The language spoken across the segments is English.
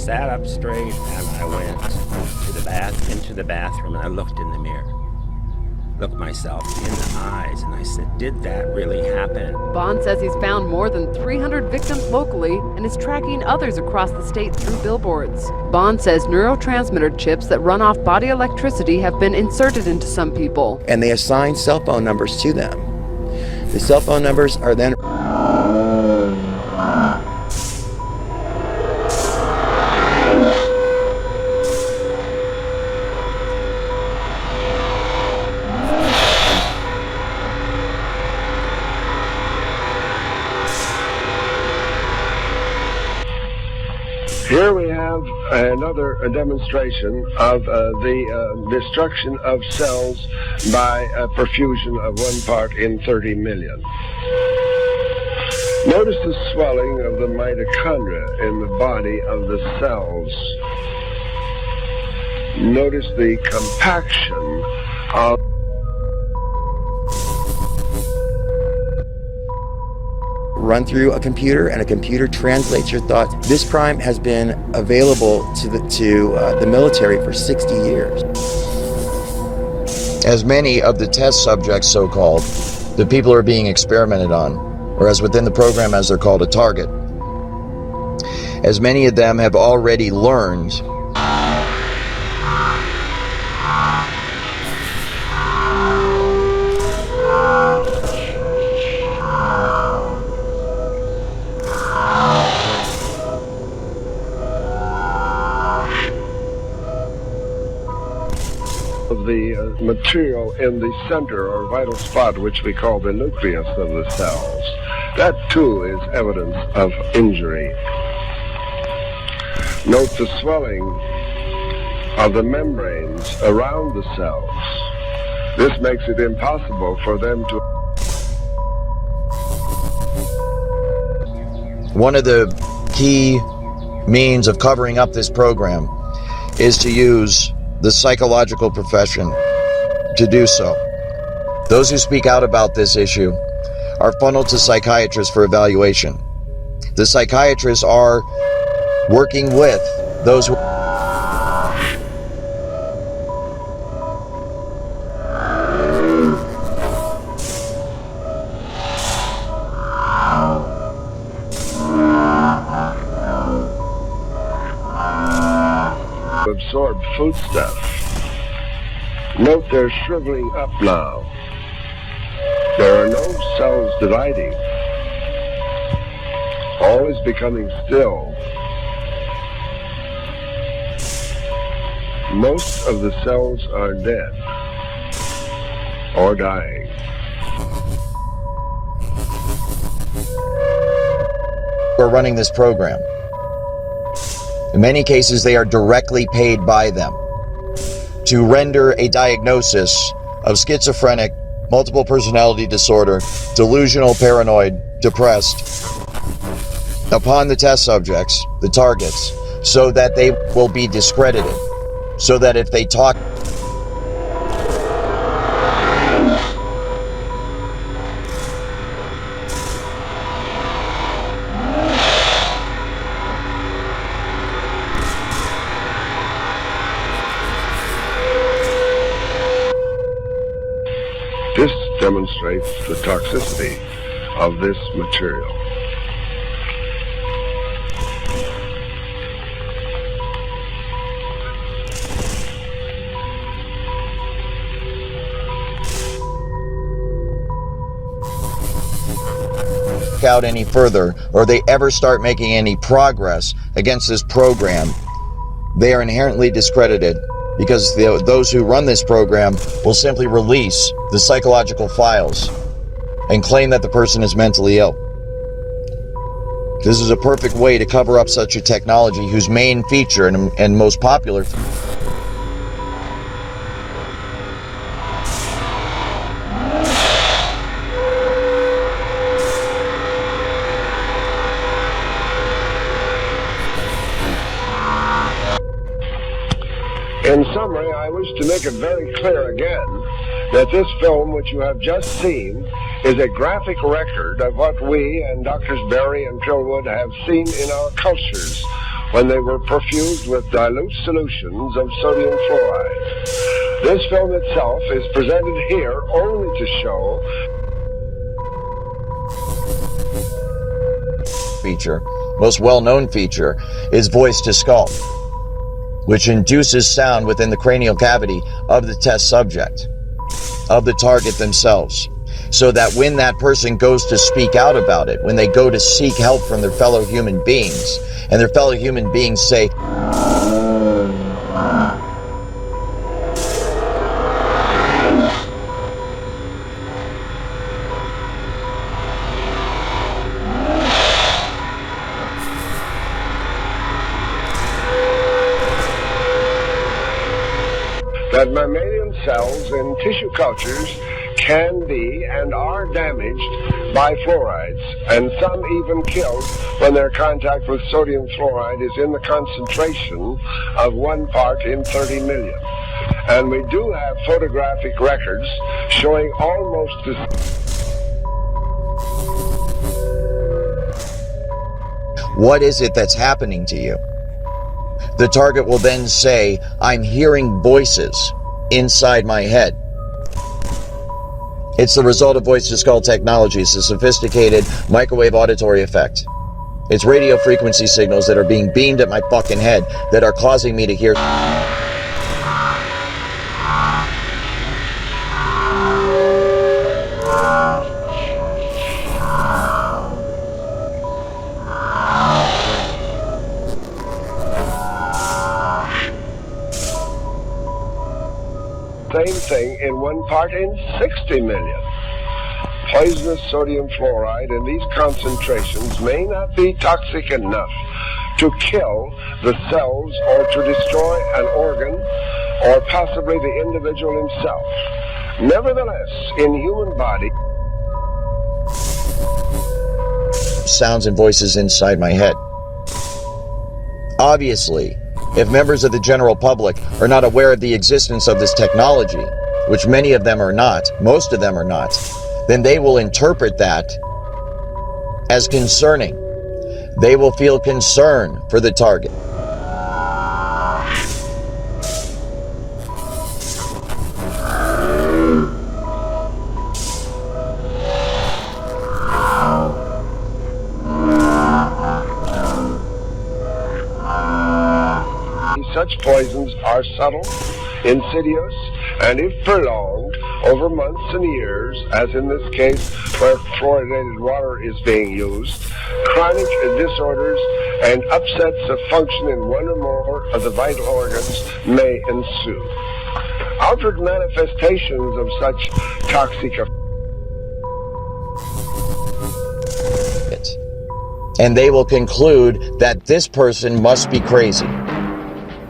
sat up straight and I went into the bathroom and I looked in the mirror. Looked myself in the eyes and I said, did that really happen? Bond says he's found more than 300 victims locally and is tracking others across the state through billboards. Bond says neurotransmitter chips that run off body electricity have been inserted into some people. And they assign cell phone numbers to them. The cell phone numbers are then Here we have another demonstration of the destruction of cells by a perfusion of 1 part in 30 million. Notice the swelling of the mitochondria in the body of the cells. Notice the compaction of run through a computer, and a computer translates your thoughts. This crime has been available to the military for 60 years. As many of the test subjects, so-called, the people who are being experimented on, or as within the program as they're called, a target, as many of them have already learned of the material in the center or vital spot, which we call the nucleus of the cells. That too is evidence of injury. Note the swelling of the membranes around the cells. This makes it impossible for them to... One of the key means of covering up this program is to use the psychological profession to do so. Those who speak out about this issue are funneled to psychiatrists for evaluation. The psychiatrists are working with those who absorb foodstuff. Note they're shriveling up now. There are no cells dividing. All is becoming still. Most of the cells are dead or dying. are running this program. In many cases, they are directly paid by them to render a diagnosis of schizophrenic, multiple personality disorder, delusional, paranoid, depressed, upon the test subjects, the targets, so that they will be discredited, so that if they talk This demonstrates the toxicity of this material. out any further, or they ever start making any progress against this program, they are inherently discredited, because those who run this program will simply release the psychological files and claim that the person is mentally ill. This is a perfect way to cover up such a technology whose main feature and most popular In summary, I wish to make it very clear again that this film, which you have just seen, is a graphic record of what we and Drs. Berry and Trillwood have seen in our cultures when they were perfused with dilute solutions of sodium fluoride. This film itself is presented here only to show feature, most well-known feature, is voice to skull, which induces sound within the cranial cavity of the test subject, of the target themselves, so that when that person goes to speak out about it, when they go to seek help from their fellow human beings, and their fellow human beings say, that mammalian cells in tissue cultures can be and are damaged by fluorides, and some even killed when their contact with sodium fluoride is in the concentration of 1 part in 30 million. And we do have photographic records showing almost this. what is it that's happening to you? The target will then say, I'm hearing voices inside my head. It's the result of voice-to-skull technology. It's a sophisticated microwave auditory effect. It's radio frequency signals that are being beamed at my fucking head that are causing me to hear. Same thing in 1 part in 60 million. Poisonous sodium fluoride in these concentrations may not be toxic enough to kill the cells or to destroy an organ or possibly the individual himself. Nevertheless, in human body, sounds and voices inside my head. Obviously, if members of the general public are not aware of the existence of this technology, which many of them are not, most of them are not, then they will interpret that as concerning. They will feel concern for the target. such poisons are subtle, insidious, and if prolonged over months and years, as in this case where fluoridated water is being used, chronic disorders and upsets of function in one or more of the vital organs may ensue. Outward manifestations of such toxic effects. And they will conclude that this person must be crazy.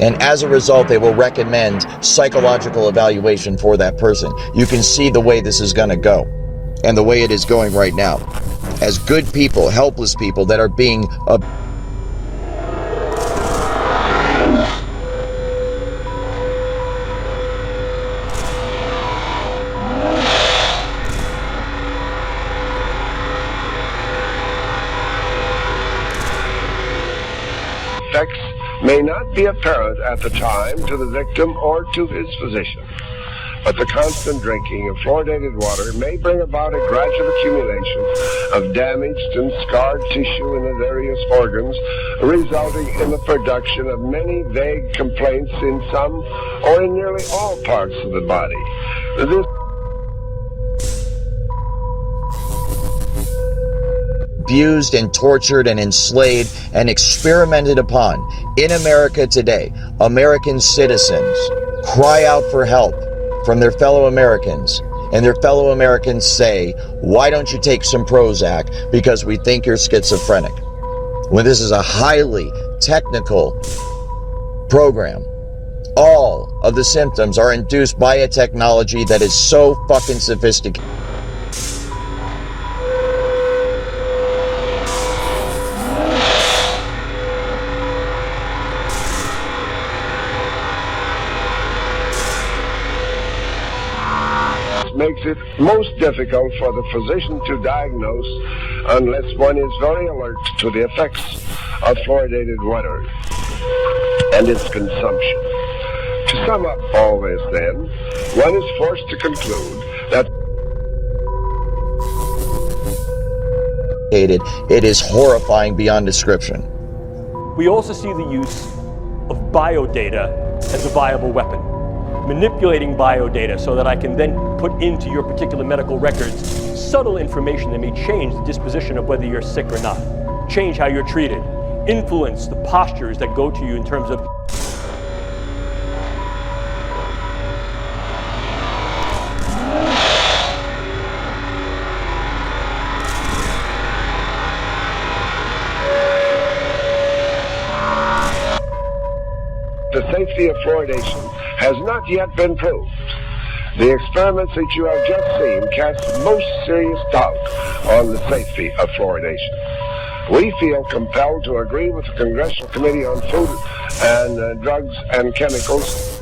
And as a result, they will recommend psychological evaluation for that person. You can see the way this is going to go, and the way it is going right now. As good people, helpless people that are being effects may not be apparent at the time to the victim or to his physician, but the constant drinking of fluoridated water may bring about a gradual accumulation of damaged and scarred tissue in the various organs, resulting in the production of many vague complaints in some or in nearly all parts of the body. This abused and tortured and enslaved and experimented upon in America today. American citizens cry out for help from their fellow Americans, and their fellow Americans say, why don't you take some Prozac because we think you're schizophrenic? When this is a highly technical program. All of the symptoms are induced by a technology that is so fucking sophisticated. makes it most difficult for the physician to diagnose unless one is very alert to the effects of fluoridated water and its consumption. To sum up all this, then, one is forced to conclude that it is horrifying beyond description. We also see the use of biodata as a viable weapon. Manipulating biodata so that I can then put into your particular medical records subtle information that may change the disposition of whether you're sick or not, change how you're treated, influence the postures that go to you in terms of the safety of fluoridation has not yet been proved. The experiments that you have just seen cast most serious doubt on the safety of fluoridation. We feel compelled to agree with the Congressional Committee on Food and Drugs and Chemicals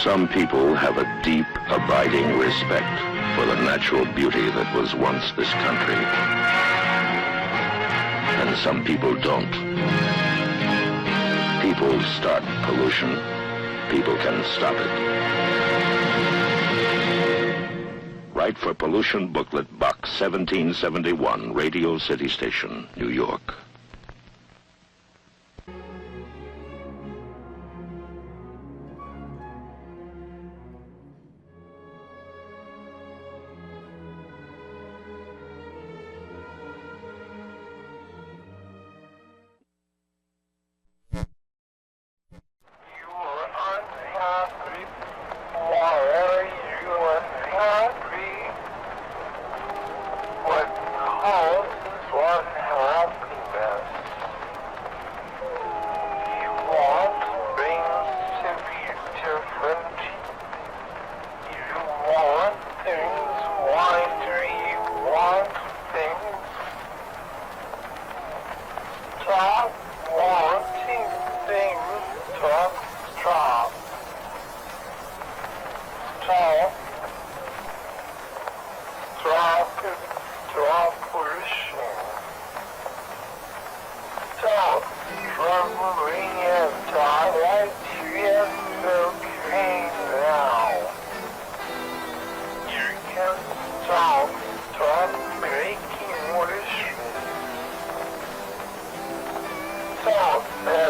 Some people have a deep, abiding respect for the natural beauty that was once this country. And some people don't. People start pollution. People can stop it. Write for Pollution Booklet, Box 1771, Radio City Station, New York. Stop